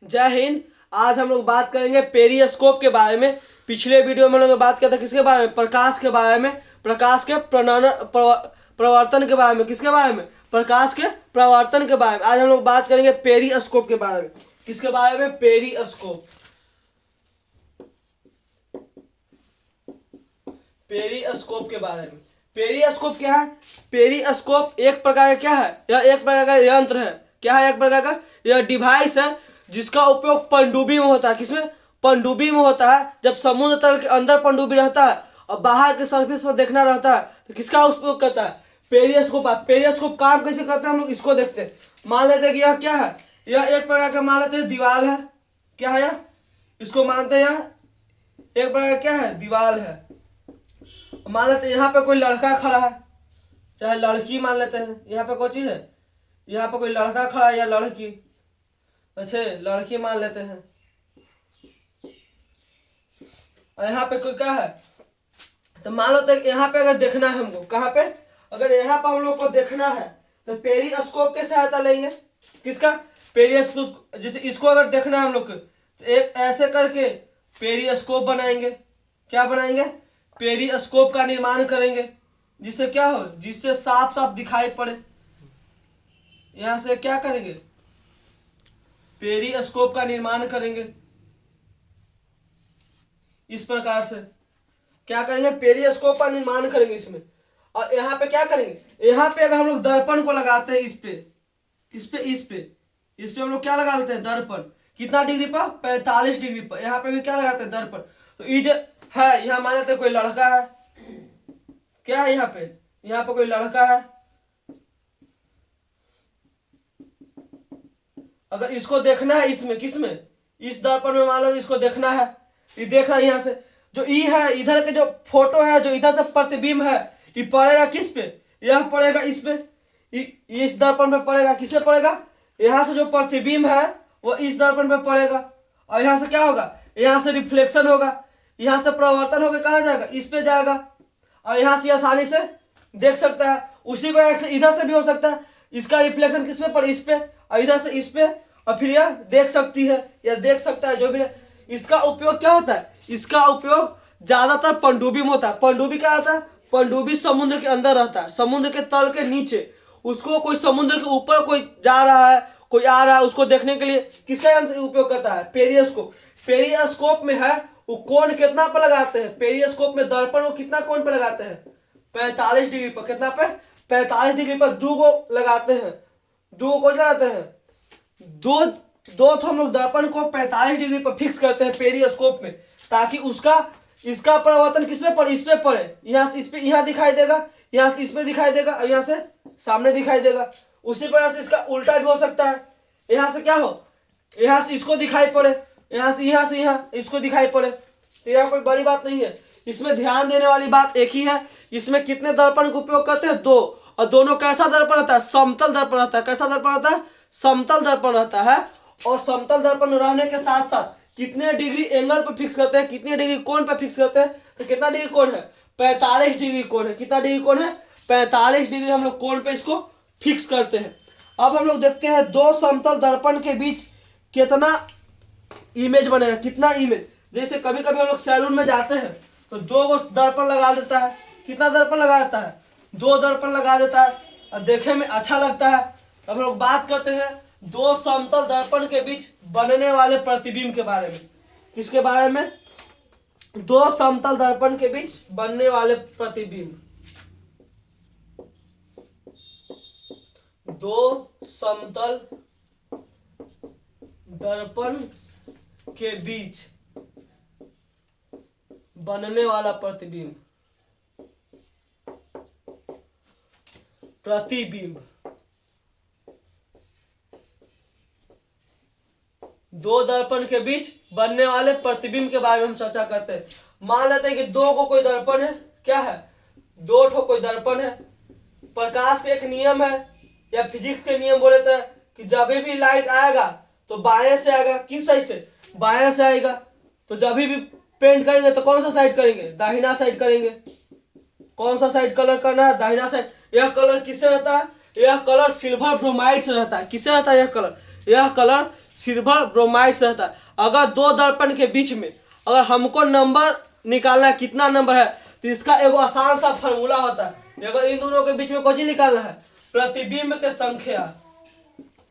जय हिंद। आज हम लोग बात करेंगे पेरिस्कोप के बारे में। पिछले वीडियो में हम लोग बात किया था किसके बारे में? प्रकाश के बारे में। प्रकाश के प्रवर्तन के बारे में। किसके बारे में? प्रकाश के प्रवर्तन के बारे में। आज हम लोग बात करेंगे पेरिस्कोप के बारे में। किसके बारे में? पेरिस्कोप। पेरिस्कोप के बारे में। पेरिस्कोप क्या है? पेरिस्कोप एक प्रकार का क्या है? यह एक प्रकार का यंत्र है। क्या है? एक प्रकार का यह डिवाइस है जिसका उपयोग पनडुब्बी में होता है। किसमें? पनडुब्बी में होता है। जब समुद्र तल के अंदर पनडुब्बी रहता है और बाहर के सरफेस पर देखना रहता है तो किसका उपयोग करता है? पेरिस्कोप। पेरिस्कोप काम कैसे करता है हम लोग इसको देखते हैं। मान लेते हैं कि यह क्या है? यह एक प्रकार का मान लेते हैं दीवार है। क्या है यह? इसको मानते हैं यह एक प्रकार क्या है? दीवार है। मान लेते हैं यहाँ पे कोई लड़का खड़ा है, चाहे लड़की मान लेते हैं। यहाँ पे कोई चीज है, यहाँ पे कोई लड़का खड़ा है या लड़की, अच्छा लड़की मान लेते हैं। और यहाँ पे कोई क्या है? तो मान लो तो यहाँ पे अगर देखना है हमको, कहाँ पे? अगर यहाँ पे हम लोग को देखना है तो पेरिस्कोप की सहायता लेंगे। किसका? पेरिस्कोप। जैसे इसको अगर देखना है हम लोग को तो एक ऐसे करके पेरिस्कोप बनाएंगे। क्या बनाएंगे? पेरिस्कोप का निर्माण करेंगे। जिससे क्या हो? जिससे साफ साफ दिखाई पड़े। यहां से क्या करेंगे? पेरिस्कोप का निर्माण करेंगे। इस प्रकार से क्या करेंगे? पेरिस्कोप का निर्माण करेंगे इसमें। और यहाँ पे क्या करेंगे? यहाँ पे अगर हम लोग दर्पण को लगाते हैं इस पे, किस पे? इस पे हम लोग क्या लगा लेते हैं? दर्पण। कितना डिग्री पर? 45 डिग्री पर। यहाँ पे भी क्या लगाते हैं? दर्पण। तो ये जो है, यहाँ मान लेते हैं कोई लड़का है। क्या है यहाँ पे? यहाँ पे कोई लड़का है। अगर इसको देखना है इसमें, किसमें? इस दर्पण में मान लो इसको देखना है। ये देख रहा है यहाँ से जो ई है, इधर के जो फोटो है, जो इधर से प्रतिबिंब है, ये पड़ेगा किस पे? यह पड़ेगा इस पे। इस दर्पण पे पड़ेगा। किस पे पड़ेगा? यहाँ से जो प्रतिबिंब है वो इस दर्पण पे पड़ेगा। और यहाँ से क्या होगा? यहाँ से रिफ्लेक्शन होगा। यहाँ से प्रवर्तन होकर कहाँ जाएगा? इस पे जाएगा। और यहाँ से आसानी से देख सकता है। उसी प्रकार से इधर से भी हो सकता है। इसका रिफ्लेक्शन किस पे पड़े? इस पे। और इधर से इस पे। और फिर यह देख सकती है या देख सकता है, जो भी है। इसका उपयोग क्या होता है? इसका उपयोग ज्यादातर पनडुब्बी में होता है। पनडुब्बी क्या होता है? पनडुब्बी समुद्र के अंदर रहता है, समुद्र के तल के नीचे। उसको कोई समुद्र के ऊपर कोई जा रहा है, कोई आ रहा है, उसको देखने के लिए किसका यंत्र उपयोग करता है? पेरिस्कोप। पेरिस्कोप में है वो कोण कितना पर लगाते हैं? पेरिस्कोप में दर्पण को कितना कोण पर लगाते हैं? 45 डिग्री पर। कितना पे? 45 डिग्री पर। दो को लगाते हैं। दो को लगाते हैं। दो दो तो हम लोग दर्पण को 45 डिग्री पर फिक्स करते हैं पेरिस्कोप में, ताकि उसका इसका परावर्तन किस पे पड़े? इस पे पड़े। यहाँ से इस पे, यहाँ दिखाई देगा, यहाँ से इस पे दिखाई देगा, और यहाँ से सामने दिखाई देगा। उसी प्रकार से इसका उल्टा भी हो सकता है। यहाँ से क्या हो? यहाँ से इसको दिखाई पड़े, यहाँ से यहाँ इसको दिखाई पड़े। तो यह कोई बड़ी बात नहीं है। इसमें ध्यान देने वाली बात एक ही है, इसमें कितने दर्पण का उपयोग करते हैं? दो। और दोनों कैसा दर्पण रहता है? समतल दर्पण रहता है। कैसा दर्पण रहता है? समतल दर्पण रहता है। और समतल दर्पण रहने के साथ साथ कितने डिग्री एंगल पर फिक्स करते हैं? कितने डिग्री कोण पर फिक्स करते हैं? तो कितना डिग्री कोण है? 45 डिग्री कोण है। कितना डिग्री कोण है? 45 डिग्री हम लोग कोण पे इसको फिक्स करते हैं। अब हम लोग देखते हैं दो समतल दर्पण के बीच कितना इमेज बनेगा। कितना इमेज? जैसे कभी कभी हम लोग सैलून में जाते हैं तो दो गो दर्पण लगा देता है। कितना दर्पण लगा देता है? दो दर्पण लगा देता है और देखने में अच्छा लगता है। अब हम लोग बात करते हैं दो समतल दर्पण के बीच बनने वाले प्रतिबिंब के बारे में। किसके बारे में? दो समतल दर्पण के बीच बनने वाले प्रतिबिंब। दो समतल दर्पण के बीच बनने वाला प्रतिबिंब। दो दर्पण के बीच बनने वाले प्रतिबिंब के बारे में हम चर्चा करते हैं। मान लेते हैं कि दो को कोई दर्पण है। क्या है? दो ठो कोई दर्पण है। प्रकाश के एक नियम है, या फिजिक्स के नियम बोले तो, कि जब भी लाइट आएगा तो बाएं से आएगा। किस साइड से? बाएं से आएगा। तो जब भी पेंट करेंगे तो कौन सा साइड करेंगे? दाहिना साइड करेंगे। कौन सा साइड कलर करना है? दाहिना साइड। यह कलर किससे रहता है? यह कलर सिल्वर ब्रोमाइड से रहता है। किससे रहता है यह कलर? यह कलर सिल्वर ब्रोमाइड से रहता है। अगर दो दर्पण के बीच में अगर हमको नंबर निकालना है कितना नंबर है, तो इसका एक आसान सा फॉर्मूला होता है। अगर इन दोनों के बीच में कुछ निकालना है, प्रतिबिंब के संख्या,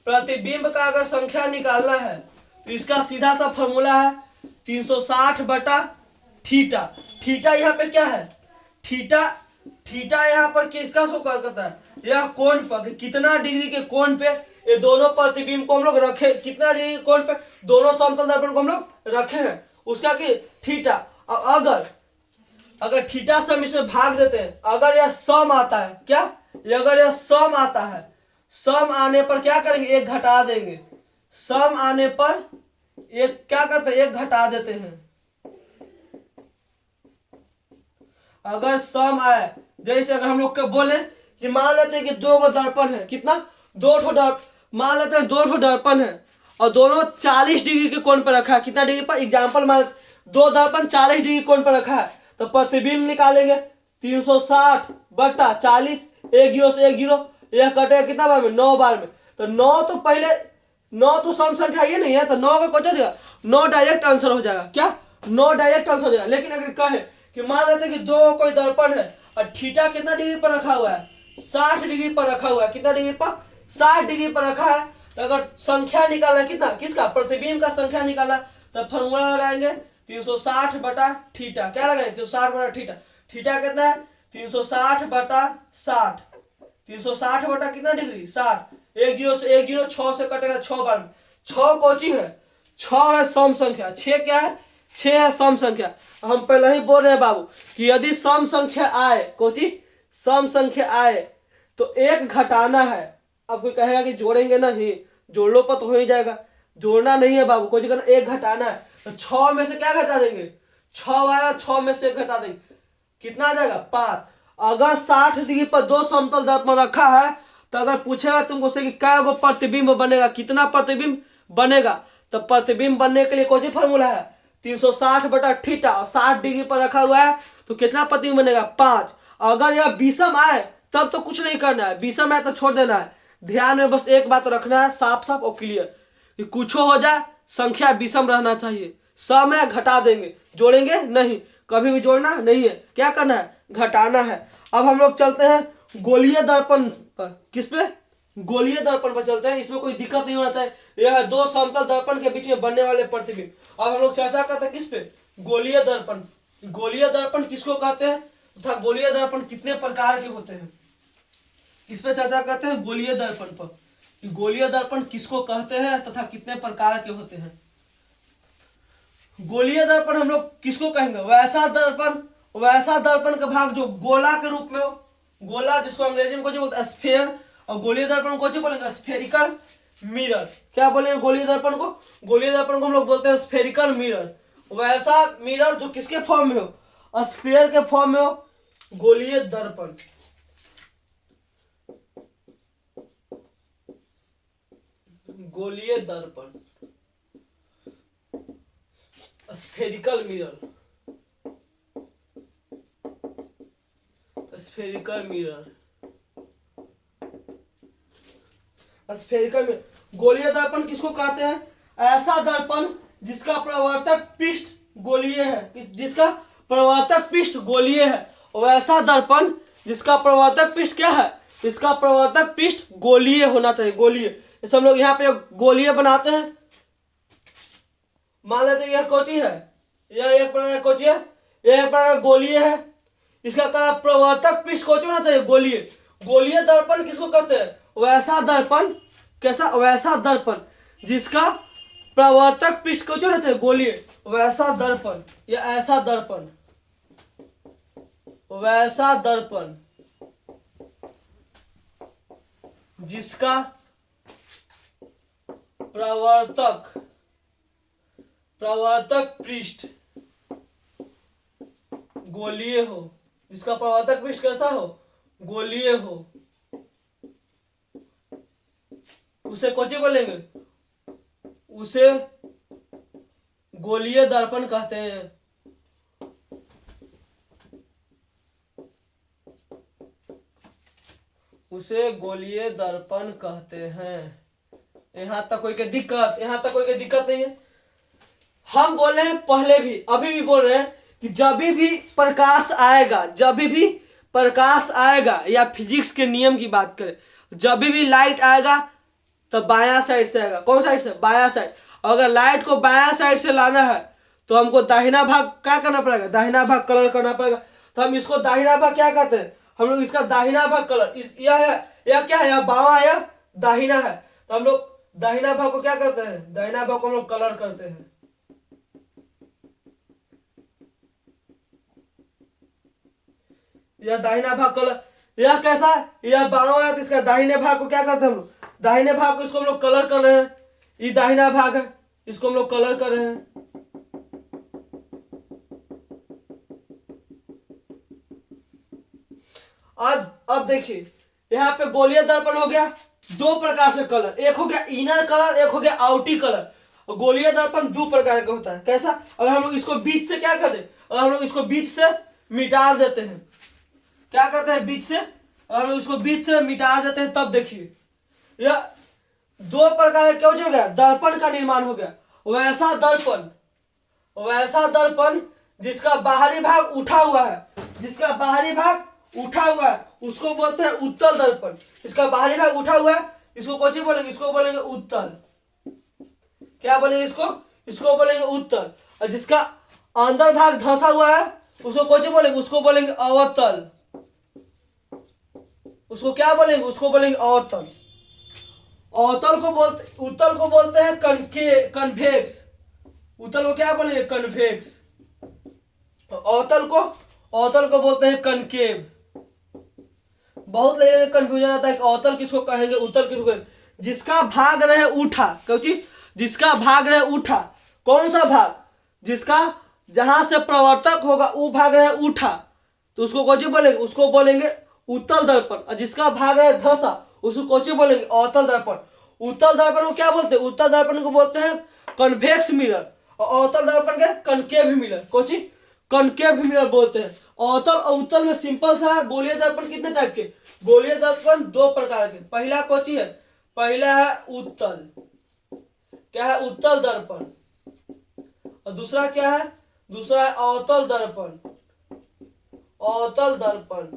प्रतिबिंब का अगर संख्या निकालना है तो इसका सीधा सा फॉर्मूला है 360 बटा थीटा। थीटा यहाँ पे क्या है, थीटा, थीटा यहाँ पर किसका शो करता है, यह कोण पर, कितना डिग्री के कोण पे ये दोनों प्रतिबिंब को हम लोग रखे, कितना डिग्री कोण पे दोनों समतल दर्पण को हम लोग रखे हैं, उसका कि थीटा। अगर अगर थीटा से हम इसमें भाग देते हैं, अगर यह सम आता है, क्या, अगर यह सम आता है, सम आने पर क्या करेंगे, एक घटा देंगे, सम आने पर एक क्या करते हैं, एक घटा देते हैं। अगर सम आए, जैसे अगर हम लोग को बोले कि मान लेते हैं कि दो गो दर्पण है, कितना, दो ठो दर्पण, मान लेते हैं दो ठो दर्पण है और दोनों 40 डिग्री के कोण पर रखा है, कितना डिग्री पर, एग्जांपल मान दो दर्पण 40 डिग्री कोण पर रखा है, तो प्रतिबिंब निकालेंगे 360 बटा 40, एक जीरो से एक जीरो, यह कटेगा कितना बार में, 9 बार में। तो 9 तो पहले 9 तो सम संख्या ये नहीं है, तो 9 का कुछ देगा, 9 डायरेक्ट आंसर हो जाएगा, क्या, 9 डायरेक्ट आंसर हो जाएगा। लेकिन अगर कहे कि मान लेते हैं कि दो कोई दर्पण है और थीटा कितना डिग्री पर रखा हुआ है, 60 डिग्री पर रखा हुआ है, कितना डिग्री पर, 60 डिग्री पर रखा है, तो अगर संख्या निकालना कितना, किसका, प्रतिबिंब का संख्या निकालना, तो फॉर्मूला लगाएंगे 360 बटा थीटा, क्या लगाएंगे, 360 बटा थीटा, थीटा कितना है 360 बटा 60, 360 बटा कितना डिग्री 60, एक जीरो से एक जीरो, 6 से कटेगा 6 बार में, 6 कोची है, 6 है सम संख्या, 6 क्या है, 6 है सम संख्या। हम पहले ही बोल रहे हैं बाबू कि यदि सम संख्या आए, कोची, सम संख्या आए तो एक घटाना है। अब कोई कहेगा कि जोड़ेंगे नहीं, जोड़ लो पर तो हो ही जाएगा, जोड़ना नहीं है बाबू, कोई करना, एक घटाना है, तो 6 में से क्या घटा देंगे, 6 आया, 6 में से घटा देंगे, कितना आ जाएगा 5। अगर 60 डिग्री पर दो समतल दर्पण रखा है, तो अगर पूछेगा तुमको से कि क्या गो प्रतिबिंब बनेगा, कितना प्रतिबिंब बनेगा, तो प्रतिबिंब बनने के लिए कौन सी फॉर्मूला है, 360 बटा थीटा, और 60 डिग्री पर रखा हुआ है तो कितना प्रतिबिंब बनेगा 5। अगर यह विषम आए तब तो कुछ नहीं करना है, विषम आए तो छोड़ देना है। ध्यान में बस एक बात रखना है, साफ साफ और क्लियर, कि कुछ हो जाए संख्या विषम रहना चाहिए। सम है घटा देंगे, जोड़ेंगे नहीं, कभी भी जोड़ना नहीं है, क्या करना है, घटाना है। अब हम लोग चलते हैं गोलीय दर्पण पर, किस पे, गोलीय दर्पण पर चलते हैं, इसमें कोई दिक्कत नहीं होना चाहिए, यह है दो समतल दर्पण के बीच में बनने वाले प्रतिबिंब। अब हम लोग चर्चा करते हैं किस पे, गोलीय दर्पण। गोलीय दर्पण किसको कहते हैं तथा गोलीय दर्पण कितने प्रकार के होते हैं, इस पे चर्चा करते हैं गोलीय दर्पण पर, कि गोलीय दर्पण किसको कहते हैं तथा कितने प्रकार के होते हैं। गोलीय दर्पण हम लोग किसको कहेंगे, वैसा दर्पण, वैसा दर्पण का भाग जो गोला के रूप में हो, गोला जिसको अंग्रेजी में कुछ बोलते हैं स्फीयर, और गोलीय दर्पण को बोलेंगे स्फेरिकल मिरर। क्या बोलेंगे गोलीय दर्पण को, गोलीय दर्पण को हम लोग बोलते हैं स्फेरिकल मिरर। वैसा मिरर जो किसके फॉर्म में हो, स्फीयर के फॉर्म में हो, गोलीय दर्पण। गोलीय दर्पण, spherical mirror, spherical mirror, spherical mirror. गोलीय दर्पण किसको कहते हैं, ऐसा दर्पण जिसका प्रवर्तक पृष्ठ गोलीय है, जिसका प्रवर्तक पृष्ठ गोलीय है, वैसा दर्पण जिसका प्रवर्तक पृष्ठ क्या है, इसका प्रवर्तक पृष्ठ गोलीय होना चाहिए, गोलीय। जैसे हम लोग यहाँ पे गोलीय बनाते हैं, मान लेते हैं यह कोची है, यह एक प्रकार कोची है, यह एक प्रकार गोलीय है, इसका प्रवर्तक पृष्ठ कोची होना चाहिए, गोलीय। गोलीय दर्पण किसको कहते हैं, वैसा दर्पण, कैसा, वैसा दर्पण जिसका प्रवर्तक पृष्ठ कोची होना चाहिए, गोलीय, वैसा दर्पण या ऐसा दर्पण, वैसा दर्पण जिसका प्रवर्तक पृष्ठ गोलीय हो, जिसका प्रवर्तक पृष्ठ कैसा हो, गोलीय हो, उसे कौन बोलेंगे, उसे गोलीय दर्पण कहते हैं। उसे गोलीय दर्पण कहते हैं। यहाँ तक कोई के दिक्कत, यहाँ तक कोई के दिक्कत नहीं है। हम बोल रहे हैं पहले भी, अभी भी बोल रहे हैं कि जब भी प्रकाश आएगा, जब भी प्रकाश आएगा, या फिजिक्स के नियम की बात करें, जब भी लाइट आएगा तो बायां साइड से आएगा। कौन साइड से? बायां साइड। अगर लाइट को बायां साइड से लाना है तो हमको दाहिना भाग क्या करना पड़ेगा? दाहिना भाग कलर करना पड़ेगा। तो हम इसको दाहिना भाग क्या करते हैं? हम लोग इसका दाहिना भाग कलर, इस यह है, यह क्या है? यह बावां है, यह दाहिना है। तो हम लोग दाहिना भाग को क्या करते हैं? दाहिना भाग को हम लोग कलर करते हैं। यह दाहिना भाग कलर, यह कैसा? यह बावां है तो इसका दाहिने भाग को क्या करते हैं हम लोग? दाहिने भाग को इसको हम लोग कलर कर रहे हैं। ये दाहिना भाग है, इसको हम लोग कलर कर रहे हैं। अब देखिए, यहाँ पे गोलीय दर्पण हो गया दो प्रकार से कलर, एक हो गया इनर कलर, एक हो गया आउटी कलर। गोलीय दर्पण दो प्रकार का होता है। कैसा? अगर हम लोग इसको बीच से क्या कर दे, अगर हम लोग इसको बीच से मिटा देते हैं, क्या करते हैं? बीच से, अगर हम लोग इसको बीच से मिटा देते हैं, तब देखिए यह दो प्रकार क्या हो गया? दर्पण का निर्माण हो गया। वैसा दर्पण, वैसा दर्पण जिसका बाहरी भाग उठा हुआ है, जिसका बाहरी भाग उठा हुआ है उसको बोलते हैं उत्तल दर्पण। इसका बाहरी भाग उठा हुआ है, इसको कौन सी बोलेंगे? इसको बोलेंगे उत्तल। क्या बोलेंगे इसको? इसको बोलेंगे उत्तल। और जिसका अंदर भाग धंसा हुआ है उसको कौन सी बोलेंगे? उसको बोलेंगे अवतल। उसको क्या बोलेंगे? उसको बोलेंगे अवतल। अवतल को बोलते, उत्तल को बोलते हैं कन्वेक्स। उत्तल को क्या बोलेंगे? कन्वेक्स। अवतल को बोलते हैं कनकेव। बहुत लोगों को कंफ्यूजन आता है कि अवतल किसको कहेंगे, उत्तल किसको कहेंगे। जिसका भाग रहे उठा, क्योंकि जिसका भाग रहे उठा, कौन सा भाग? जिसका जहां से प्रवर्तक होगा वो भाग रहे उठा, तो उसको कौन सी बोलेंगे? उसको बोलेंगे उत्तल दर्पण। और जिसका भाग रहे धसा उसको कौन सी बोलेंगे? अवतल दर्पण। उत्तल दर्पण को क्या बोलते हैं? उत्तल दर्पण को बोलते हैं कन्वेक्स मिरर, और अवतल दर्पण के कनकेव मिरर। कौन सी? कनकेव मिरर बोलते हैं। अवतल और उत्तल में सिंपल सा है। गोलीय दर्पण कितने टाइप के? गोलीय दर्पण दो प्रकार के। पहला कौन सी है? पहला है उत्तल, क्या है? उत्तल दर्पण। और दूसरा क्या है? दूसरा है अवतल दर्पण। अवतल दर्पण।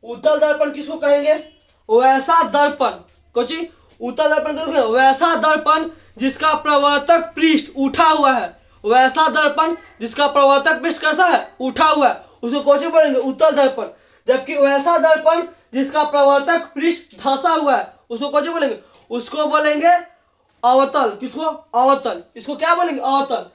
उत्तल दर्पण किसको कहेंगे? वैसा दर्पण। कौन सी? उत्तल दर्पण किसको कहेंगे? वैसा दर्पण जिसका प्रवर्तक पृष्ठ उठा हुआ है। वैसा दर्पण जिसका प्रवर्तक पृष्ठ कैसा है? उठा हुआ है, उसको कौन सी बोलेंगे? उत्तल दर्पण। जबकि वैसा दर्पण जिसका प्रवर्तक पृष्ठ धंसा हुआ है उसको कौन सी बोलेंगे? उसको बोलेंगे अवतल। किसको? अवतल। इसको क्या बोलेंगे? अवतल।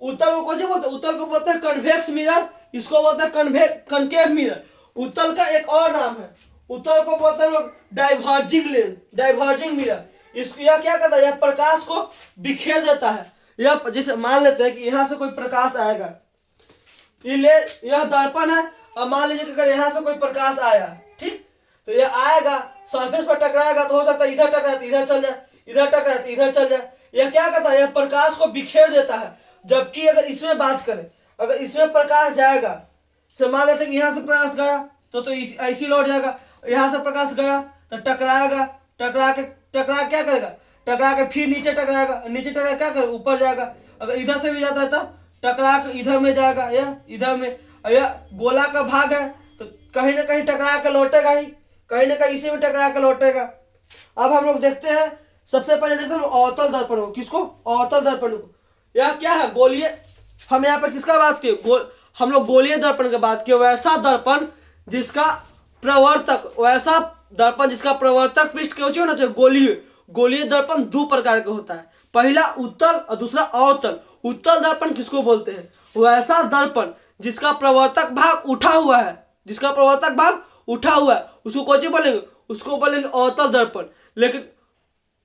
उत्तल को कौन सी बोलते हैं? उत्तल को बोलते हैं कन्वेक्स मिरर, इसको बोलते हैं कनकेव मिरर। उत्तल का एक और नाम है, उत्तल को बोलते हैं लोग डाइवर्जिंग लेंस, डाइवर्जिंग मिरर। इसको यह क्या करता है? यह प्रकाश को बिखेर देता है। यह जैसे मान लेते हैं कि यहां से कोई प्रकाश आएगा, यह दर्पण है, और मान लीजिए कि अगर यहां से कोई प्रकाश आया, ठीक, तो यह आएगा सरफेस पर टकराएगा, तो हो सकता है इधर टकराए तो इधर चल जाए, इधर टकराए तो इधर चल जाए। यह क्या करता है? यह प्रकाश को बिखेर देता है। जबकि अगर इसमें बात करें, अगर इसमें प्रकाश जाएगा, से मान लेते हैं कि यहाँ से प्रकाश गया तो ऐसी लौट जाएगा, यहाँ से प्रकाश गया तो टकराएगा, टकरा क्या करेगा? टकरा के फिर नीचे टकराएगा, नीचे टकरा क्या करेगा? ऊपर जाएगा। अगर इधर से भी जाता है तो टकरा के इधर में जाएगा, या इधर में। यह गोला का भाग है तो कहीं ना कहीं टकरा के लौटेगा ही, कहीं ना कहीं इसी में टकरा के लौटेगा। अब हम लोग देखते हैं, सबसे पहले देखते हैं अवतल दर्पण को। किसको? अवतल दर्पण को। यह क्या है? गोलीय। हम यहाँ पर किसका बात किए? हम लोग गोलीय दर्पण की बात किए। वैसा दर्पण जिसका प्रवर्तक, वैसा दर्पण जिसका प्रवर्तक पृष्ठ क्यों होना चाहिए? गोलीय। गोलीय दर्पण दो प्रकार का होता है, पहला उत्तल और दूसरा अवतल। उत्तल दर्पण किसको बोलते हैं? वैसा दर्पण जिसका प्रवर्तक भाग उठा हुआ है, जिसका प्रवर्तक भाग उठा हुआ है उसको कौन सी बोलेंगे? उसको बोलेंगे अवतल दर्पण। लेकिन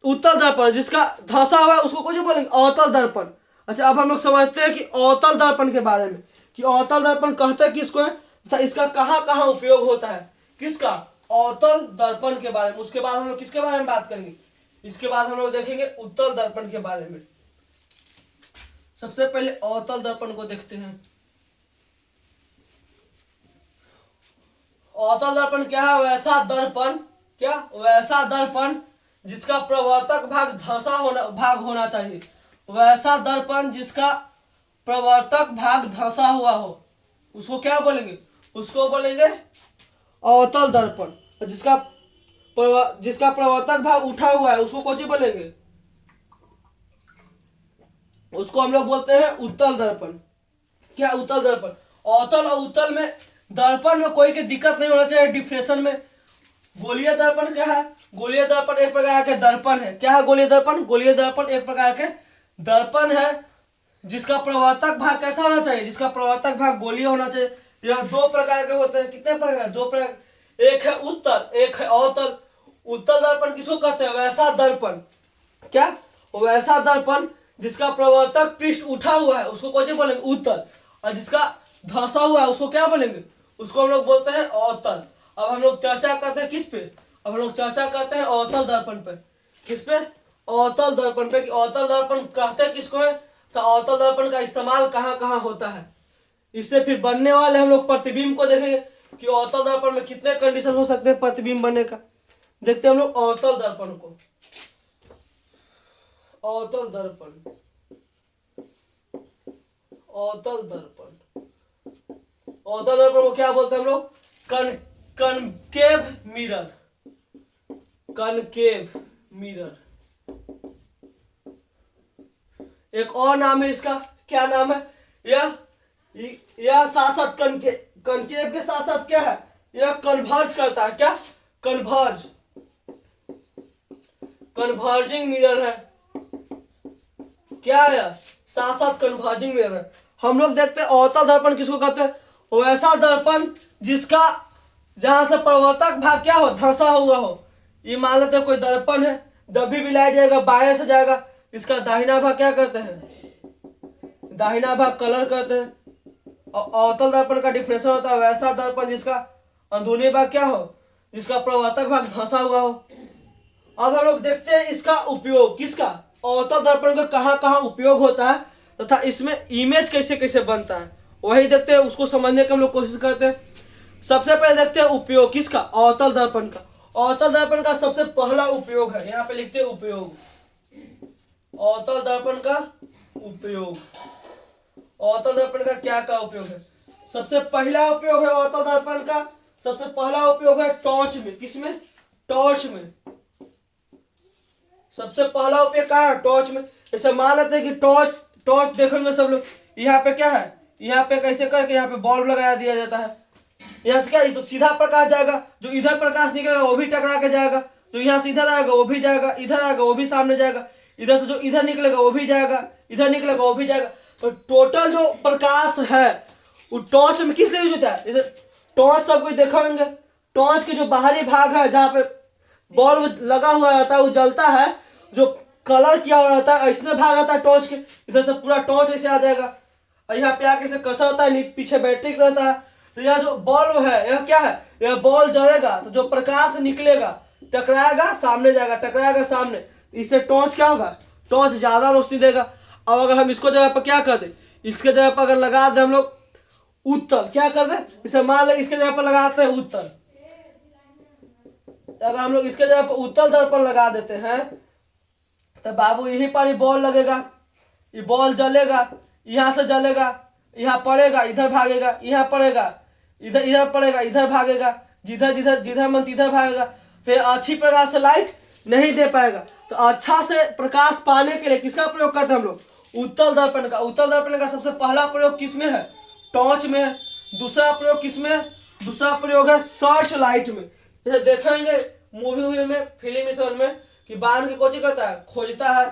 उत्तल दर्पण जिसका धंसा हुआ है उसको कौन सी बोलेंगे? अवतल दर्पण। अच्छा, अब हम लोग समझते हैं कि अवतल दर्पण के बारे में, कि अवतल दर्पण कहते हैं किसको है, इसका कहाँ कहाँ उपयोग होता है। किसका? अवतल दर्पण के बारे में। उसके बाद हम लोग किसके बारे में बात करेंगे? इसके बाद हम लोग देखेंगे उत्तल दर्पण के बारे में। सबसे पहले अवतल दर्पण को देखते हैं। अवतल दर्पण क्या है? वैसा दर्पण, क्या? वैसा दर्पण जिसका प्रवर्तक भाग होना चाहिए, वैसा दर्पण जिसका प्रवर्तक भाग धंसा हुआ हो, उसको क्या बोलेंगे? उसको बोलेंगे अवतल दर्पण। और जिसका प्रवर्तक भाग उठा हुआ है उसको कौन सी बोलेंगे? उसको हम लोग बोलते हैं उत्तल दर्पण। क्या? उत्तल दर्पण। अवतल और उत्तल में दर्पण में कोई की दिक्कत नहीं होना चाहिए डिफ्रेक्शन में। गोलीय दर्पण क्या है? गोलीय दर्पण एक प्रकार के दर्पण है। क्या है गोलीय दर्पण? गोलीय दर्पण एक प्रकार के दर्पण है जिसका प्रवर्तक भाग कैसा होना चाहिए? जिसका प्रवर्तक भाग गोलीय होना चाहिए। यह दो प्रकार के होते हैं। कितने प्रकार? दो प्रकार। एक है उत्तल, एक है अवतल। उत्तल दर्पण किसको कहते हैं? वैसा दर्पण। क्या? वैसा दर्पण जिसका प्रवर्तक पृष्ठ उठा हुआ है उसको कौन सी बोलेंगे? उत्तल। और जिसका धंसा हुआ है उसको क्या बोलेंगे? उसको हम लोग बोलते हैं अवतल। अब हम लोग चर्चा करते हैं किस पे? अब हम लोग चर्चा करते हैं अवतल दर्पण पे। किस पे? अवतल दर्पण पे। कि अवतल दर्पण कहते किसको है, तो अवतल दर्पण का इस्तेमाल कहाँ कहाँ होता है। इससे फिर बनने वाले हम लोग प्रतिबिंब को देखेंगे कि अवतल दर्पण में कितने कंडीशन हो सकते हैं प्रतिबिंब बनने का। देखते हैं हम लोग अवतल दर्पण को। अवतल दर्पण, अवतल दर्पण, अवतल दर्पण को क्या बोलते हैं हम लोग? Concave mirror. Concave mirror. एक और नाम है इसका। क्या नाम है? यह साथ साथ कनकेव के साथ साथ क्या है? यह कन्वर्ज करता है। क्या? कन्वर्जिंग मिरर है। क्या है? साथ साथ कन्वर्जिंग मिरर है। हम लोग देखते हैं अवतल दर्पण किसको कहते हैं? वैसा दर्पण जिसका जहां से प्रवर्तक भाग क्या हो? धंसा हुआ हो। ये मान लेते हैं कोई दर्पण है, जब भी लाइट जाएगा बाएं से जाएगा, इसका दाहिना भाग क्या करते हैं? दाहिना भाग कलर करते हैं। और अवतल दर्पण का डिफिनेशन होता है वैसा दर्पण जिसका अंदरूनी भाग क्या हो? जिसका प्रवर्तक भाग धंसा हुआ हो। अब हम लोग देखते हैं इसका उपयोग। किसका? अवतल दर्पण का कहाँ कहाँ उपयोग होता है तथा इसमें इमेज कैसे कैसे बनता है, वही देखते हैं। उसको समझने की हम लोग कोशिश करते हैं। सबसे पहले देखते हैं उपयोग किसका? अवतल दर्पण का। अवतल दर्पण का सबसे पहला उपयोग है, यहाँ पे लिखते हैं उपयोग। अवतल दर्पण का उपयोग। अवतल दर्पण का क्या क्या उपयोग है? सबसे पहला उपयोग है अवतल दर्पण का, सबसे पहला उपयोग है टॉर्च में। किसमें? टॉर्च में। सबसे पहला उपयोग कहाँ है? टॉर्च में। जैसे मान लेते हैं कि टॉर्च देखेंगे सब लोग, यहाँ पे क्या है? यहाँ पे कैसे करके यहाँ पे बल्ब लगाया दिया जाता है। यहाँ से क्या? तो सीधा प्रकाश जाएगा, जो इधर प्रकाश निकलेगा वो भी टकरा के जाएगा, तो यहाँ से इधर आएगा वो भी जाएगा, इधर आएगा वो भी सामने जाएगा, इधर से जो इधर निकलेगा वो भी जाएगा, इधर निकलेगा वो भी जाएगा। तो टोटल जो प्रकाश है वो टॉर्च में किस लिए यूज होता है? टॉर्च सब कुछ देखेंगे। टॉर्च के जो बाहरी भाग है जहाँ पे बल्ब लगा हुआ रहता है वो जलता है, जो कलर किया हुआ रहता है इसमें भाग रहता है टॉर्च के, इधर से पूरा टॉर्च ऐसे आ जाएगा। और यहाँ पे आके से कसा होता है, पीछे बैटरी रहता है। तो यह जो बल्ब है यह क्या है? यह बल्ब जलेगा तो जो प्रकाश निकलेगा टकराएगा सामने जाएगा, टकराएगा सामने, इससे टॉर्च क्या होगा? टॉर्च ज्यादा रोशनी देगा। अब अगर हम इसको जगह पर क्या कर दे, इसके जगह पर अगर लगा दे हम लोग उत्तल, क्या कर दे? इसे मान ले इसके जगह पर लगाते हैं उत्तल। अगर हम लोग इसके जगह पर उत्तल दर्पण लगा देते हैं तो बाबू यहीं पर ही बॉल लगेगा, ये बॉल जलेगा, यहाँ से जलेगा, यहाँ पड़ेगा, इधर भागेगा, यहाँ पड़ेगा, इधर पड़ेगा, इधर भागेगा, जिधर जिधर जिधर मन तिधर भागेगा। फिर अच्छी प्रकार से लाइट नहीं दे पाएगा। तो अच्छा से प्रकाश पाने के लिए किसका प्रयोग करते हैं हम लोग? उत्तल दर्पण का। उत्तल दर्पण का सबसे पहला प्रयोग किसमें है? टॉर्च में है। दूसरा प्रयोग किसमें है? दूसरा प्रयोग है सर्च लाइट में। जैसे देखेंगे मूवी में, फिल्म में कि बांध के कोची करता है, खोजता है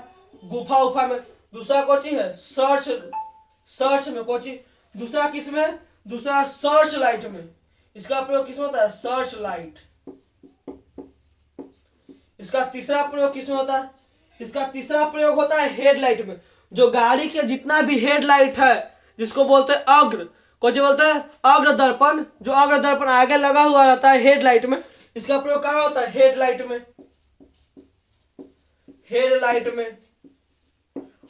गुफा उफा में। दूसरा कोची है? सर्च में। कोची दूसरा किसमें? दूसरा सर्च लाइट में। इसका प्रयोग किसमें होता है? Search light. इसका तीसरा प्रयोग किसमें होता है? इसका तीसरा प्रयोग होता है हेडलाइट में। जो गाड़ी के जितना भी हेडलाइट है जिसको बोलते हैं अग्र, कोची बोलते हैं अग्र दर्पण। जो अग्र दर्पण आगे लगा हुआ रहता है हेडलाइट में, इसका प्रयोग कहाँ होता है? हेडलाइट में। हेडलाइट में।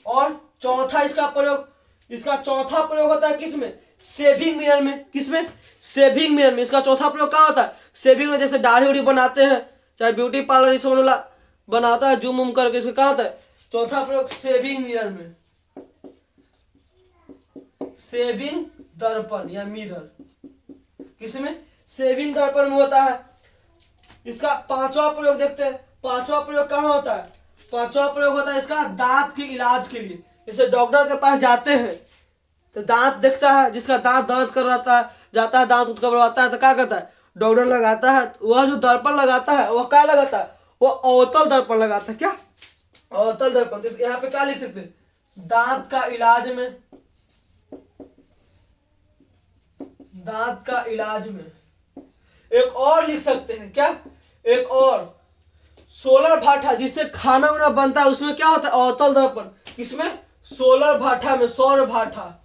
और चौथा इसका प्रयोग होता है किसमें? सेविंग मिरर में। किसमें? सेविंग मिरर में। इसका चौथा प्रयोग कहाँ होता है? सेविंग में। जैसे दाढ़ी उड़ी बनाते हैं, चाहे ब्यूटी पार्लर इस वाला बनाता है जूम उम करके। इसका कहाँ आता है? चौथा प्रयोग सेविंग मिरर में, सेविंग दर्पण या मिरर, किसमें? सेविंग दर्पण में होता है। इसका पांचवा प्रयोग देखते हैं। पांचवा प्रयोग कहाँ होता है? पांचवा प्रयोग होता है इसका दांत के इलाज के लिए। जैसे डॉक्टर के पास जाते हैं तो दांत देखता है, जिसका दांत दर्द कर रहा है, जाता है दांत घबराता है तो क्या करता है? डॉक्टर लगाता है। वह जो दर्पण लगाता है वह क्या लगाता है? वो अवतल दर्पण लगाता है। क्या? अवतल दर्पण। तो यहाँ पे क्या लिख सकते हैं? दांत का इलाज में, दांत का इलाज में। एक और लिख सकते हैं, क्या? एक और सोलर भाठा, जिससे खाना वाना बनता है, उसमें क्या होता है? अवतल दर्पण। किसमें? सोलर भाठा में, सौर भाठा।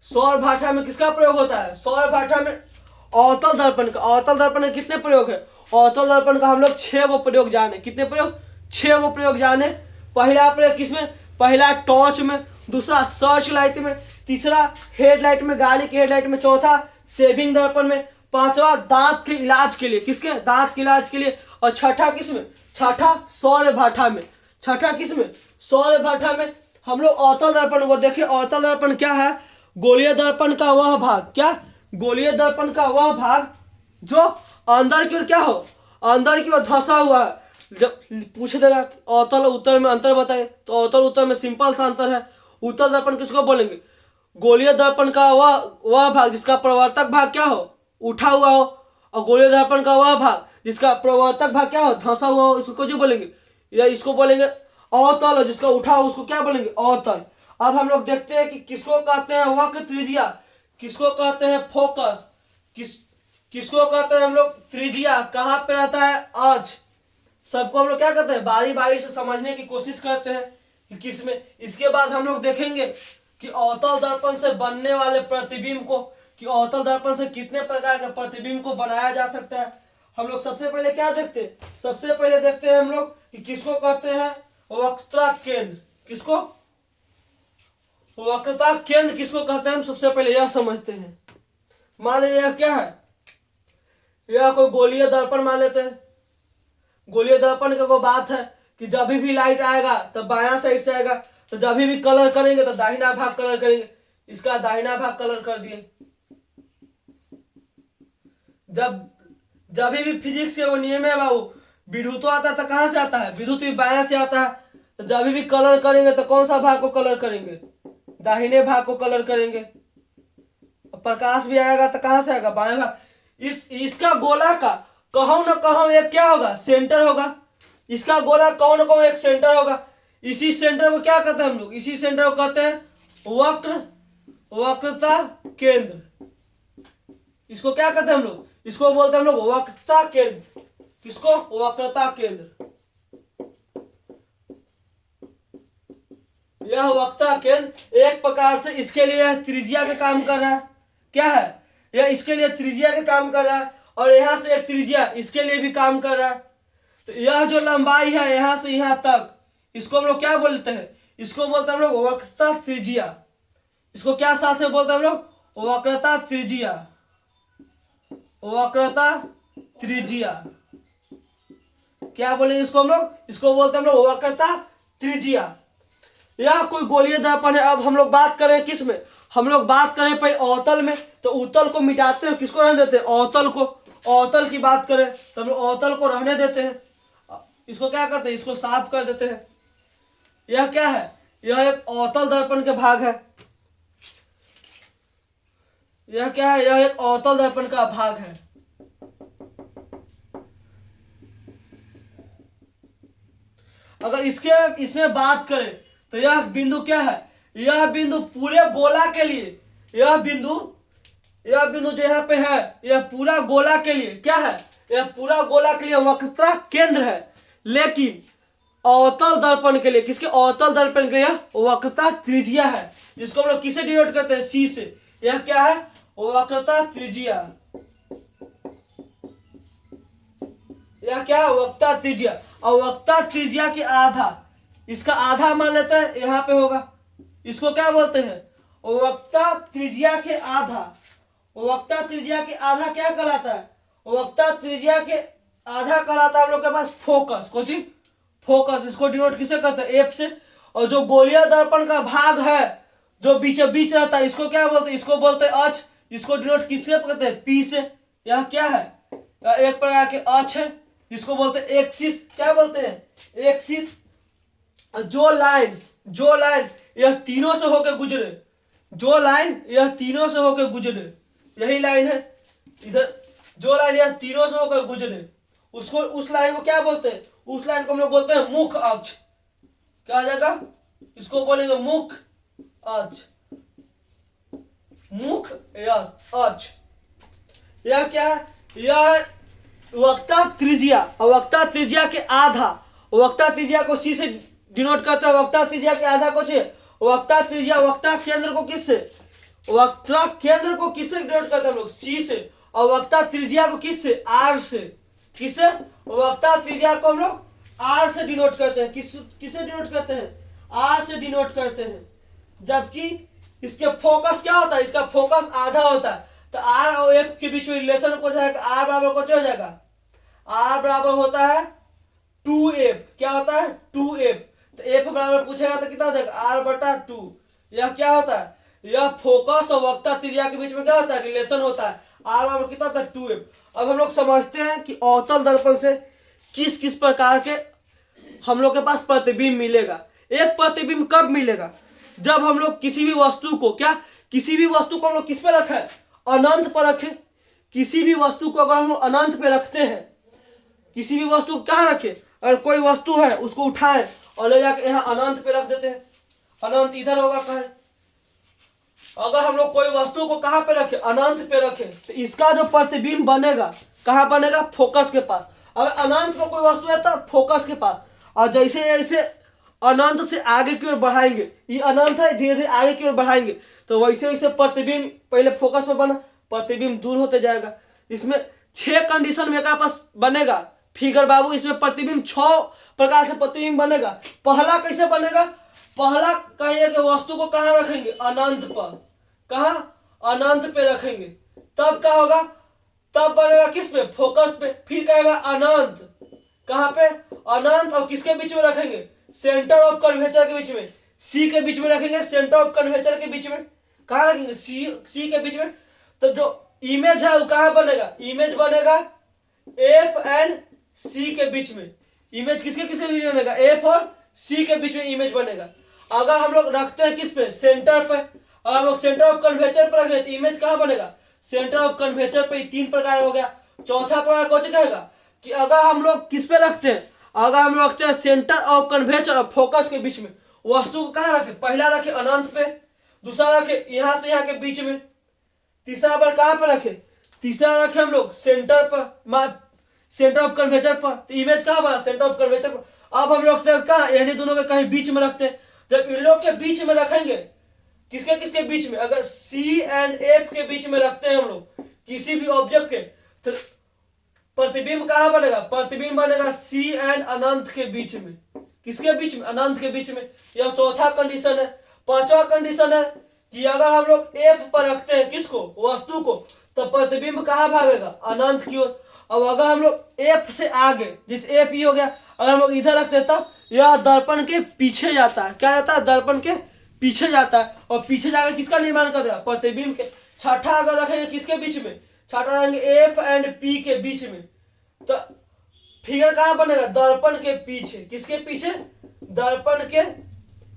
सौर भाठा में किसका प्रयोग होता है? सौर भाठा में अवतल दर्पण का। अवतल दर्पण में कितने प्रयोग है? अवतल दर्पण का हम लोग 6 गो प्रयोग जाने। कितने प्रयोग? 6 गो प्रयोग जाने। पहला प्रयोग किसमें? पहला टॉर्च में, दूसरा सर्च लाइट में, तीसरा हेडलाइट में, गाड़ी की हेडलाइट में, चौथा सेविंग दर्पण में, पांचवा दांत के इलाज के लिए। किसके? दांत के इलाज के लिए। और छठा किसमें? छठा सौर भाठा में। छठा किसमें? सौर भाठा में। हम लोग अवतल दर्पण को देखिए। अवतल दर्पण क्या है? गोलीय दर्पण का वह भाग। क्या? गोलीय दर्पण का वह भाग जो अंदर की ओर क्या हो? अंदर की ओर धंसा हुआ है। जब पूछ देगा अवतल उत्तर में अंतर बताए, तो अवतल उत्तर में सिंपल सा अंतर है। उत्तल दर्पण किसको बोलेंगे? गोलीय दर्पण का वह भाग जिसका प्रवर्तक भाग क्या हो? उठा हुआ हो। और गोलीय दर्पण का वह भाग जिसका प्रवर्तक भाग क्या हो? धंसा हुआ हो। इसको जो बोलेंगे, या इसको बोलेंगे अवतल, जिसका उठा हो उसको क्या बोलेंगे? अवतल। अब हम लोग देखते हैं कि किसको कहते हैं वक्र त्रिज्या, किसको कहते हैं फोकस, किसको कहते हैं हम लोग त्रिज्या। कहाँ पे रहता है? आज। सबको हम लोग क्या करते हैं? बारी बारी से समझने की कोशिश करते हैं कि किसमें। इसके बाद हम लोग देखेंगे कि अवतल दर्पण से बनने वाले प्रतिबिंब को, कि अवतल दर्पण से कितने प्रकार के प्रतिबिंब को बनाया जा सकता है। हम लोग सबसे पहले क्या देखते हैं? सबसे पहले देखते हैं हम लोग कि किसको कहते हैं वक्रता केंद्र। किसको? वक्रता केंद्र किसको कहते हैं? हम सबसे पहले यह समझते हैं। मान लीजिए यह क्या है? यह कोई गोलीय दर्पण मान लेते हैं। गोलीय दर्पण की कोई बात है कि जब भी लाइट आएगा तो बायां साइड से आएगा, तो जब भी कलर करेंगे तो दाहिना भाग कलर करेंगे। इसका दाहिना भाग कलर कर दिए। जब भी फिजिक्स के वो नियम है बाबू, विद्युत आता है तो कहां से आता है? विद्युत भी बायां से आता है। तो जब भी कलर करेंगे तो कौन सा भाग को कलर करेंगे? दाहिने भाग को कलर करेंगे। प्रकाश भी आएगा तो कहां से आएगा? बाएं भाग। इसका गोला का कहो न कहो एक क्या होगा? सेंटर होगा। इसका गोला कहो न कहो एक सेंटर होगा। इसी सेंटर को क्या कहते हैं हम लोग? इसी सेंटर को कहते हैं वक्रता केंद्र। इसको क्या कहते हैं हम लोग? इसको बोलते हैं हम लोग वक्रता केंद्र। किसको? वक्रता केंद्र। यह वक्रता केंद्र एक प्रकार से इसके लिए त्रिज्या के काम कर रहा है। क्या है? यह इसके लिए त्रिज्या के काम कर रहा है। और यहां से एक त्रिज्या इसके लिए भी काम कर रहा है। तो यह जो लंबाई है यहां से यहां तक, इसको हम लोग क्या बोलते हैं? इसको बोलते हैं हम लोग वक्रता त्रिज्या। इसको क्या साथ में बोलते हैं हम लोग? वक्रता त्रिज्या। वक्रता त्रिज्या क्या बोलेंगे इसको हम लोग? इसको बोलते हैं हम लोग वक्रता त्रिज्या। यह कोई गोलीय दर्पण है। अब हम लोग बात करें किस में? हम लोग बात करें पहले अवतल में। तो उत्तल को मिटाते हैं, किसको रहने देते हैं? अवतल को। अवतल की बात करें तो हम लोग अवतल को रहने देते हैं। इसको क्या करते हैं? इसको साफ कर देते हैं। यह क्या है? यह एक अवतल दर्पण के भाग है। यह क्या है? यह एक अवतल दर्पण का भाग है। अगर इसमें बात करें तो यह बिंदु क्या है? यह बिंदु पूरे गोला के लिए, यह बिंदु जो यहाँ पे है, यह पूरा गोला के लिए क्या है? यह पूरा गोला के लिए वक्रता केंद्र है। लेकिन अवतल दर्पण के लिए, किसके? अवतल दर्पण के लिए वक्रता त्रिज्या है। जिसको हम लोग किसे डिनोट करते हैं? सी से। यह क्या है? वक्रता त्रिज्या। यह क्या है? वक्रता त्रिज्या। और वक्रता त्रिज्या के आधा, इसका आधा मान लेते हैं यहां पे होगा। इसको क्या बोलते हैं? वक्रता त्रिज्या के आधा। वक्रता त्रिज्या के आधा क्या कहलाता है? वक्रता त्रिज्या के आधा कहलाता है हम लोग के पास फोकस। कौन सी? फोकस। इसको डिनोट किसे कहते हैं? एफ से। और जो गोलीय दर्पण का भाग है जो बीचे बीच रहता है इसको क्या बोलते हैं? इसको बोलते हैं अक्ष। इसको डिनोट किससे कहते हैं? पी से। यह क्या है? एक प्रकार के अक्ष है, इसको बोलते हैं एक्सिस। क्या बोलते हैं? एक्सिस। जो लाइन यह तीनों से होकर गुजरे, जो लाइन यह तीनों से होकर गुजरे, यही लाइन है इधर। जो लाइन यह तीनों से होकर गुजरे उसको, उस लाइन को क्या बोलते हैं? उस लाइन को हम लोग बोलते हैं मुख्य अक्ष। क्या आ जाएगा? इसको बोलेंगे मुख्य अक्ष। मुख्य अक्ष। यह क्या है? यह वक्ता त्रिज्या, और वक्ता त्रिज्या के आधा। वक्ता त्रिज्या को सी से डिनोट करते हैं। वक्ता त्रिज्या के आधा को चाहिए वक्ता त्रिज्या। वक्ता केंद्र को किससे? वक्ता केंद्र को किससे डिनोट करते हैं हम लोग? सी से। और वक्ता त्रिज्या को किससे? आर से। किससे? वक्ता त्रिज्या को हम लोग आर से डिनोट करते हैं। किससे डिनोट करते हैं? आर से डिनोट करते हैं। जबकि इसके फोकस क्या होता है? इसका फोकस आधा होता है। तो आर और एफ के बीच में रिलेशन हो जाएगा, आर बराबर को क्या हो जाएगा? आर बराबर होता है 2f। क्या होता है? 2f। तो f बराबर पूछेगा तो कितना हो जाएगा? r बटा 2। यह क्या होता है? यह फोकस और वक्ता त्रिज्या के बीच में क्या होता है? रिलेशन होता है। r बराबर कितना होता है? 2f। अब हम लोग समझते हैं कि अवतल दर्पण से किस किस प्रकार के हम लोग के पास प्रतिबिंब मिलेगा। एक प्रतिबिंब कब मिलेगा? जब हम लोग किसी भी वस्तु को, क्या किसी भी वस्तु को हम लोग किस पे रखें? अनंत पर रखें। किसी भी वस्तु को अगर हम लोग अनंत पे रखते हैं, किसी भी वस्तु को कहाँ रखें? अगर कोई वस्तु है उसको उठाएं और ले जाकर यहाँ अनंत पे रख देते हैं। अनंत इधर होगा कहीं। अगर हम लोग कोई वस्तु को कहाँ पे रखें? अनंत पे रखें, तो इसका जो प्रतिबिंब बनेगा कहाँ बनेगा? फोकस के पास। अगर अनंत को कोई वस्तु है तो फोकस के पास। और जैसे जैसे अनंत से आगे की ओर बढ़ाएंगे, ये अनंत है, धीरे धीरे आगे की ओर बढ़ाएंगे तो वैसे वैसे प्रतिबिंब पहले फोकस में बना, प्रतिबिंब दूर होते जाएगा। इसमें 6 कंडीशन में पास बनेगा फिगर बाबू। इसमें प्रतिबिंब 6 प्रकार से प्रतिबिंब बनेगा। पहला कैसे बनेगा? पहला कहिए कि वस्तु को कहाँ रखेंगे? अनंत पर। कहाँ? अनंत पे रखेंगे। तब क्या होगा? तब बनेगा किस पे? फोकस पे। फिर कहेगा अनंत। कहाँ पे? अनंत। और किसके बीच में रखेंगे? सेंटर ऑफ कर्वेचर के बीच में। सी के बीच में रखेंगे, सेंटर ऑफ कर्वेचर के बीच में। कहाँ रखेंगे? सी के बीच में। तो जो इमेज है वो कहाँ बनेगा? इमेज बनेगा एफ एंड सी के बीच में। इमेज किसके किसके बीच में बनेगा? एफ और सी के बीच में इमेज बनेगा। अगर हम लोग रखते हैं किस पे? सेंटर पे। अगर हम लोग सेंटर ऑफ कर्वेचर पर रखें तो इमेज कहाँ बनेगा? सेंटर ऑफ कर्वेचर पे। 3 प्रकार हो गया। चौथा प्रकार कौन सा कहेगा कि अगर हम लोग किस पे रखते हैं? अगर हम लोग रखते हैं सेंटर ऑफ कर्वेचर और फोकस के बीच में, वस्तु को कहाँ रखे? पहला रखे अनंत पे, दूसरा रखे यहाँ से यहाँ के बीच में, तीसरा बार कहाँ पे रखे? तीसरा रखे हम लोग सेंटर पर, सेंटर ऑफ कर्वेचर पर। तो इमेज कहाँ बना? सेंटर ऑफ कर्वेचर पर। अब हम लोग रखते हैं कहाँ? इन्हीं दोनों के कहीं बीच में रखते हैं। जब इन लोग के बीच में रखेंगे, किसके किसके बीच में? अगर सी एंड एफ के बीच में रखते हैं हम लोग किसी भी ऑब्जेक्ट के, तो प्रतिबिंब कहाँ बनेगा? प्रतिबिंब बनेगा सी एंड अनंत के बीच में। किसके बीच में? अनंत के बीच में। यह चौथा कंडीशन है। पांचवा कंडीशन है कि अगर हम लोग एफ पर रखते हैं किसको? वस्तु को, तो प्रतिबिंब कहाँ भागेगा? अनंत की ओर। अब अगर हम लोग एफ से आगे, जिस एफ ई हो गया, अगर हम लोग इधर रखते हैं तब यह दर्पण के पीछे जाता है। क्या जाता है? दर्पण के पीछे जाता है। और पीछे जाकर किसका निर्माण कर देगा? प्रतिबिंब के। छठा अगर रखेंगे किसके बीच में? छठा रहेंगे एफ एंड पी के बीच में। तो फिगर कहाँ बनेगा? दर्पण के पीछे। किसके पीछे? दर्पण के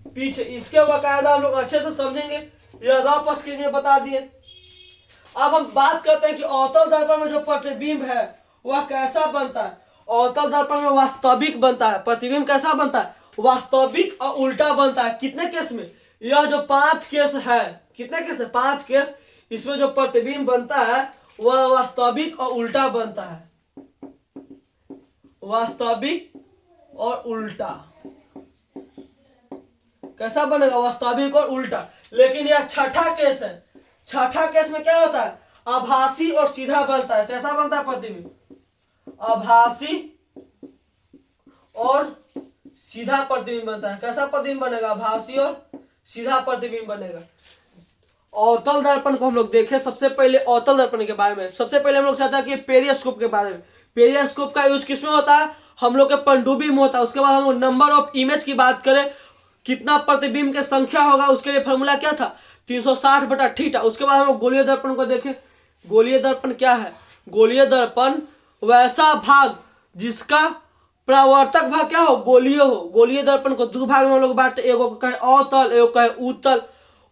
पीछे। इसके बाकायदा हम लोग अच्छे से समझेंगे। यह रफ स्क्रीन में बता दिए। अब हम बात करते हैं कि अवतल दर्पण में जो प्रतिबिंब है वह कैसा बनता है। अवतल दर्पण में वास्तविक बनता है। प्रतिबिंब कैसा बनता है? वास्तविक और उल्टा बनता है। कितने केस में? यह जो 5 केस है, कितने केस है? 5 केस। इसमें जो प्रतिबिंब बनता है वह वास्तविक और उल्टा बनता है। वास्तविक और उल्टा। कैसा बनेगा? वास्तविक और उल्टा। लेकिन यह छठा केस है। छठा केस में क्या होता है? आभासी और सीधा बनता है। कैसा बनता है प्रतिबिंब? आभासी और सीधा प्रतिबिंब बनता है। कैसा प्रतिबिंब बनेगा? आभासी और सीधा प्रतिबिंब बनेगा। अवतल दर्पण को हम लोग देखें। सबसे पहले अवतल दर्पण के बारे में, सबसे पहले हम लोग चर्चा किए पेरिस्कोप के बारे में। पेरिस्कोप का यूज किसमें होता है, हम लोग के पनडुब्बी में होता है। उसके बाद हम लोग नंबर ऑफ इमेज की बात करें, कितना प्रतिबिंब की संख्या होगा, उसके लिए फॉर्मूला क्या था, 360/θ। उसके बाद हम लोग गोलीय दर्पण को देखें। गोलीय दर्पण क्या है, गोलीय दर्पण वैसा भाग जिसका प्रवर्तक भाग क्या हो, गोलीय हो। गोलीय दर्पण को दो भाग में हम लोग बांटे, एगो कहे अवतल, एगो कहे उत्तल।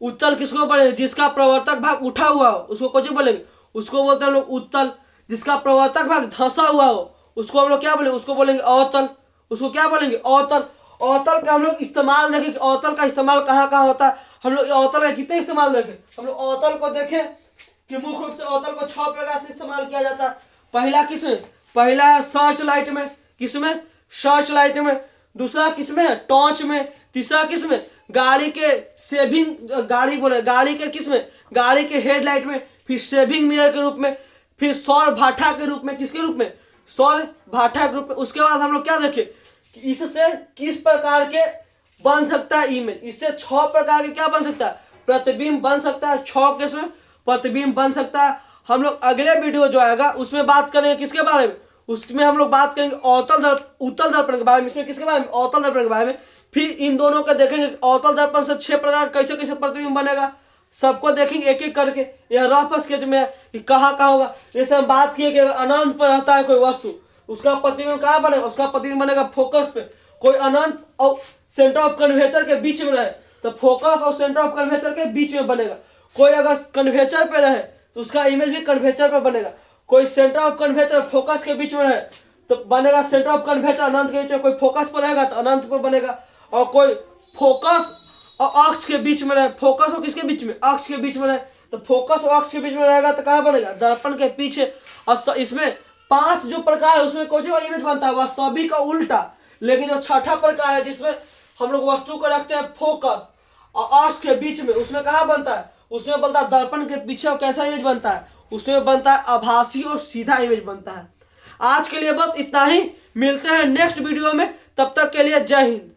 उत्तल किसको बोलेंगे, जिसका प्रवर्तक भाग उठा हुआ हो, उसको कौन बोलेंगे, उसको बोलते हैं हम लोग उत्तल। जिसका प्रवर्तक भाग धंसा हुआ हो, उसको हम लोग क्या बोलेंगे, उसको बोलेंगे अवतल। उसको क्या बोलेंगे, अवतल। अवतल का हम लोग इस्तेमाल देखें कि अवतल का इस्तेमाल कहाँ कहाँ होता है। हम लोग अवतल का कितने इस्तेमाल देखें, हम लोग अवतल को देखें कि मुख्य रूप से अवतल को 6 प्रकार से इस्तेमाल किया जाता है। पहला किसमें, पहला है सर्च लाइट में, किसमें, सर्च लाइट में। दूसरा किसमें है, टॉर्च में। तीसरा किसमें, गाड़ी के सेविंग, गाड़ी के किसमें, गाड़ी के हेडलाइट में। फिर सेविंग मिरर के रूप में। फिर सौर भाठा के रूप में, किसके रूप में, सौर भाठा के रूप में। उसके बाद हम लोग क्या देखें कि इससे किस प्रकार के बन सकता है इमेज। इससे 6 प्रकार के क्या बन सकता है, प्रतिबिंब बन सकता है। 6 किसमें प्रतिबिंब बन सकता है। हम लोग अगले वीडियो जो आएगा उसमें बात करेंगे किसके बारे में, उसमें हम लोग बात करेंगे उत्तल दर्पण के बारे में। इसमें किसके बारे में, अवतल दर्पण के बारे में। फिर इन दोनों का देखेंगे अवतल दर्पण से 6 प्रकार कैसे कैसे प्रतिबिंब बनेगा, सबको देखेंगे एक एक करके। यह रफ स्केच में है कि कहाँ कहाँ होगा। जैसे हम बात किए कि अनंत पर रहता है कोई वस्तु, उसका प्रतिबिंब कहाँ बनेगा, उसका प्रतिबिंब बनेगा फोकस पे। कोई अनंत और सेंटर ऑफ कर्वेचर के बीच में रहे तो फोकस और सेंटर ऑफ कर्वेचर के बीच में बनेगा। कोई अगर कर्वेचर पे रहे तो उसका इमेज भी कर्वेचर पे बनेगा। कोई सेंटर ऑफ कर्वेचर फोकस के बीच में रहे तो बनेगा सेंटर ऑफ कर्वेचर अनंत के बीच में। कोई फोकस पर रहेगा तो अनंत पर बनेगा। और कोई फोकस और अक्ष के बीच में रहे, फोकस और किसके बीच में, अक्ष के बीच में रहे तो फोकस और अक्ष के बीच में रहेगा तो कहाँ बनेगा, दर्पण के पीछे। और इसमें 5 जो प्रकार है उसमें कौन सा इमेज बनता है, वास्तविक का उल्टा। लेकिन जो छठा प्रकार है जिसमें हम लोग वस्तु को रखते हैं फोकस और अक्ष के बीच में, उसमें कहाँ बनता है, उसमें बनता है दर्पण के पीछे। और कैसा इमेज बनता है, उसमें बनता है आभासी और सीधा इमेज बनता है। आज के लिए बस इतना ही, मिलते हैं नेक्स्ट वीडियो में, तब तक के लिए जय हिंद।